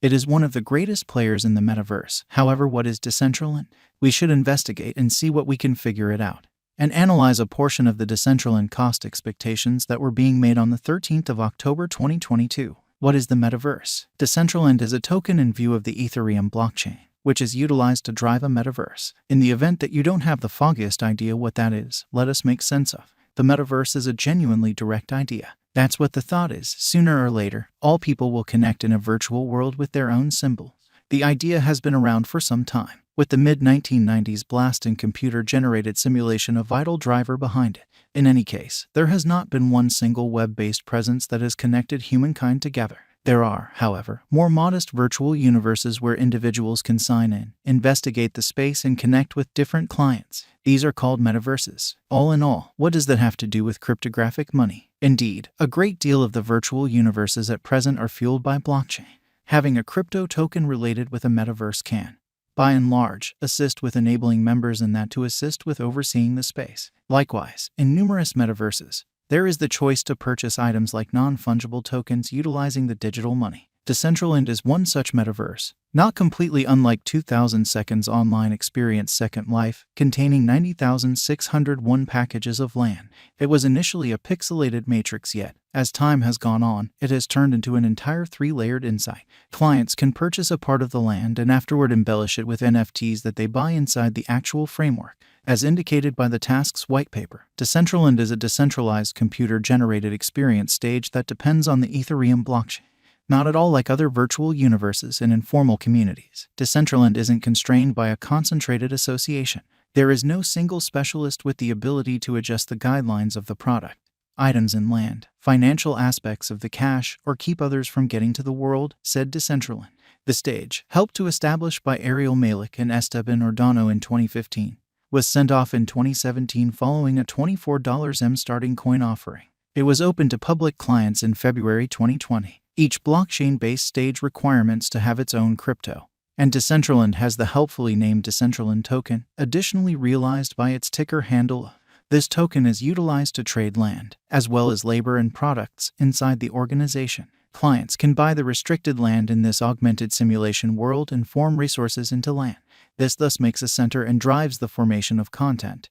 It is one of the greatest players in the metaverse. However, what is Decentraland? We should investigate and see what we can figure it out, and analyze a portion of the Decentraland cost expectations that were being made on the 13th of October 2022. What is the metaverse? Decentraland is a token in view of the Ethereum blockchain, which is utilized to drive a metaverse. In the event that you don't have the foggiest idea what that is, let us make sense of. The metaverse is a genuinely direct idea. That's what the thought is. Sooner or later, all people will connect in a virtual world with their own symbol. The idea has been around for some time, with the mid-1990s blast and computer-generated simulation a vital driver behind it. In any case, there has not been one single web-based presence that has connected humankind together. There are, however, more modest virtual universes where individuals can sign in, investigate the space, and connect with different clients. These are called metaverses. All in all, what does that have to do with cryptographic money? Indeed, a great deal of the virtual universes at present are fueled by blockchain. Having a crypto token related with a metaverse can, by and large, assist with enabling members in that to assist with overseeing the space. Likewise, in numerous metaverses, there is the choice to purchase items like non-fungible tokens utilizing the digital money. Decentraland is one such metaverse, not completely unlike 2000 Seconds online experience Second Life, containing 90,601 packages of land. It was initially a pixelated matrix, yet, as time has gone on, it has turned into an entire 3-layered insight. Clients can purchase a part of the land and afterward embellish it with NFTs that they buy inside the actual framework. As indicated by the Tasks white paper, Decentraland is a decentralized computer-generated experience stage that depends on the Ethereum blockchain. Not at all like other virtual universes and informal communities, Decentraland isn't constrained by a concentrated association. There is no single specialist with the ability to adjust the guidelines of the product, items in land, financial aspects of the cash, or keep others from getting to the world, said Decentraland. The stage, helped to establish by Ariel Malik and Esteban Ordano in 2015, was sent off in 2017 following a $24 M starting coin offering. It was open to public clients in February 2020. Each blockchain-based stage requirements to have its own crypto, and Decentraland has the helpfully named Decentraland token, additionally realized by its ticker handle. This token is utilized to trade land, as well as labor and products, inside the organization. Clients can buy the restricted land in this augmented simulation world and form resources into land. This thus makes a center and drives the formation of content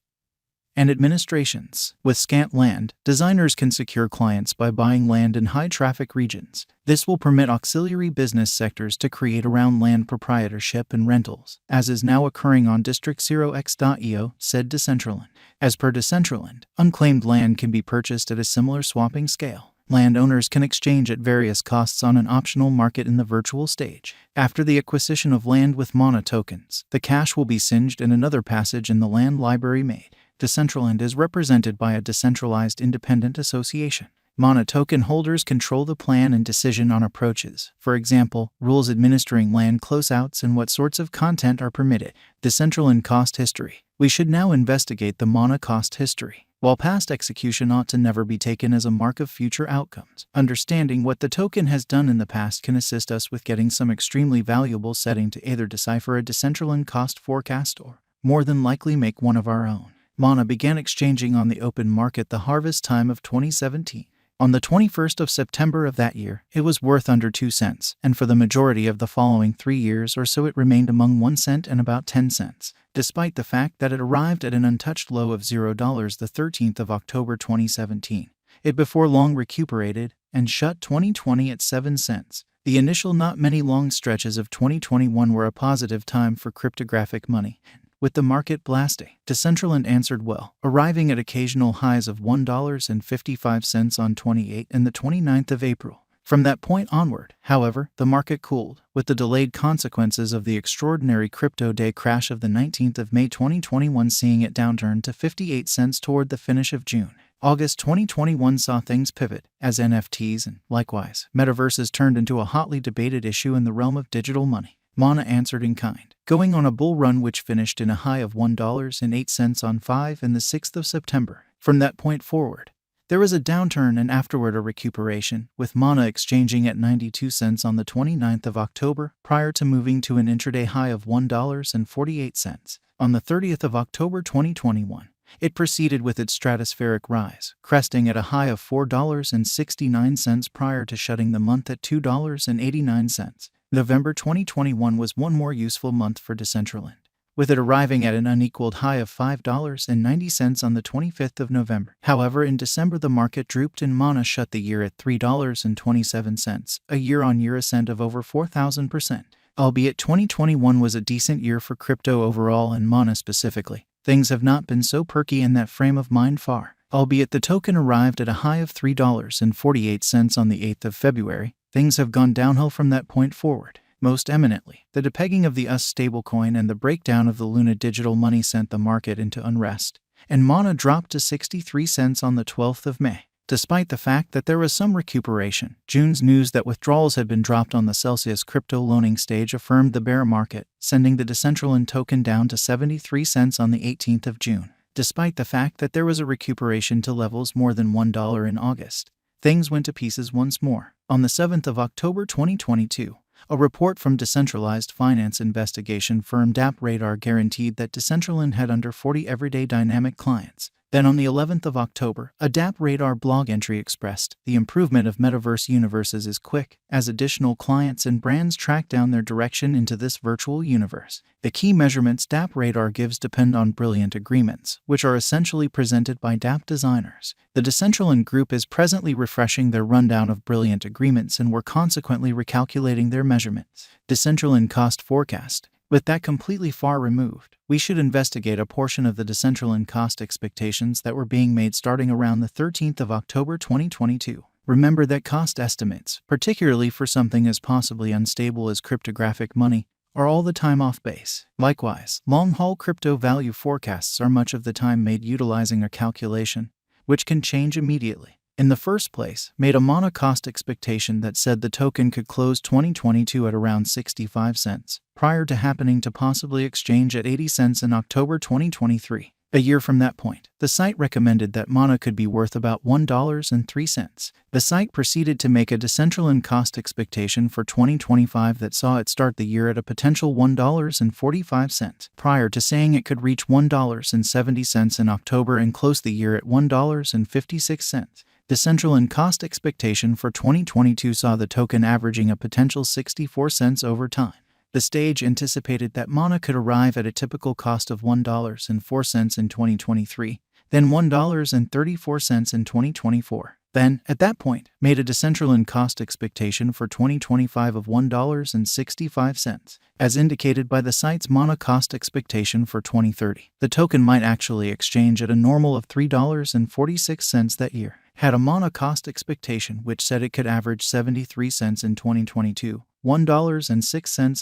and administrations. With scant land, designers can secure clients by buying land in high-traffic regions. This will permit auxiliary business sectors to create around land proprietorship and rentals, as is now occurring on District0x.io, said Decentraland. As per Decentraland, unclaimed land can be purchased at a similar swapping scale. Landowners can exchange at various costs on an optional market in the virtual stage. After the acquisition of land with Mana tokens, the cash will be singed and another passage in the land library made. Decentraland is represented by a decentralized independent association. Mana token holders control the plan and decision on approaches, for example, rules administering land closeouts and what sorts of content are permitted. Decentraland cost history. We should now investigate the Mana cost history. While past execution ought to never be taken as a mark of future outcomes, understanding what the token has done in the past can assist us with getting some extremely valuable setting to either decipher a Decentraland cost forecast or, more than likely, make one of our own. Mana began exchanging on the open market the harvest time of 2017. On the 21st of September of that year, it was worth under 2 cents, and for the majority of the following 3 years or so it remained among 1 cent and about 10 cents, despite the fact that it arrived at an untouched low of $0 the 13th of October 2017. It before long recuperated and shut 2020 at 7 cents. The initial not many long stretches of 2021 were a positive time for cryptographic money. With the market blasting, Decentraland answered well, arriving at occasional highs of $1.55 on 28th and the 29th of April. From that point onward, however, the market cooled, with the delayed consequences of the extraordinary crypto day crash of the 19th of May 2021 seeing it downturn to 58 cents toward the finish of June. August 2021 saw things pivot, as NFTs and, likewise, metaverses turned into a hotly debated issue in the realm of digital money. Mana answered in kind, going on a bull run which finished in a high of $1.08 on 5 and the 6th of September. From that point forward, there was a downturn and afterward a recuperation, with Mana exchanging at 92 cents on the 29th of October, prior to moving to an intraday high of $1.48. On the 30th of October 2021, it proceeded with its stratospheric rise, cresting at a high of $4.69 prior to shutting the month at $2.89. November 2021 was one more useful month for Decentraland, with it arriving at an unequaled high of $5.90 on the 25th of November. However, in December the market drooped and Mana shut the year at $3.27, a year-on-year ascent of over 4,000%. Albeit 2021 was a decent year for crypto overall and Mana specifically, things have not been so perky in that frame of mind far. Albeit the token arrived at a high of $3.48 on the 8th of February, things have gone downhill from that point forward. Most eminently, the depegging of the US stablecoin and the breakdown of the Luna digital money sent the market into unrest, and Mana dropped to 63 cents on the 12th of May. Despite the fact that there was some recuperation, June's news that withdrawals had been dropped on the Celsius crypto loaning stage affirmed the bear market, sending the Decentraland token down to 73 cents on the 18th of June. Despite the fact that there was a recuperation to levels more than $1 in August, things went to pieces once more. On the 7th of October 2022, a report from decentralized finance investigation firm DappRadar guaranteed that Decentraland had under 40 everyday dynamic clients. Then on the 11th of October, a DappRadar blog entry expressed, "The improvement of metaverse universes is quick, as additional clients and brands track down their direction into this virtual universe." The key measurements DappRadar gives depend on brilliant agreements, which are essentially presented by Dapp designers. The Decentraland group is presently refreshing their rundown of brilliant agreements and we're consequently recalculating their measurements. Decentraland cost forecast. With that completely far removed, we should investigate a portion of the Decentraland cost expectations that were being made starting around the 13th of October 2022. Remember that cost estimates, particularly for something as possibly unstable as cryptographic money, are all the time off base. Likewise, long-haul crypto value forecasts are much of the time made utilizing a calculation, which can change immediately. In the first place, made a Mana cost expectation that said the token could close 2022 at around 65 cents, prior to happening to possibly exchange at 80 cents in October 2023. A year from that point, the site recommended that Mana could be worth about $1.03. The site proceeded to make a Decentraland cost expectation for 2025 that saw it start the year at a potential $1.45, prior to saying it could reach $1.70 in October and close the year at $1.56. Decentraland cost expectation for 2022 saw the token averaging a potential 64 cents over time. The stage anticipated that Mana could arrive at a typical cost of $1.04 in 2023, then $1.34 in 2024. Then, at that point, made a Decentraland cost expectation for 2025 of $1.65, as indicated by the site's Mana cost expectation for 2030. The token might actually exchange at a normal of $3.46 that year. Had a Mana cost expectation which said it could average 73 cents in 2022, $1.06 in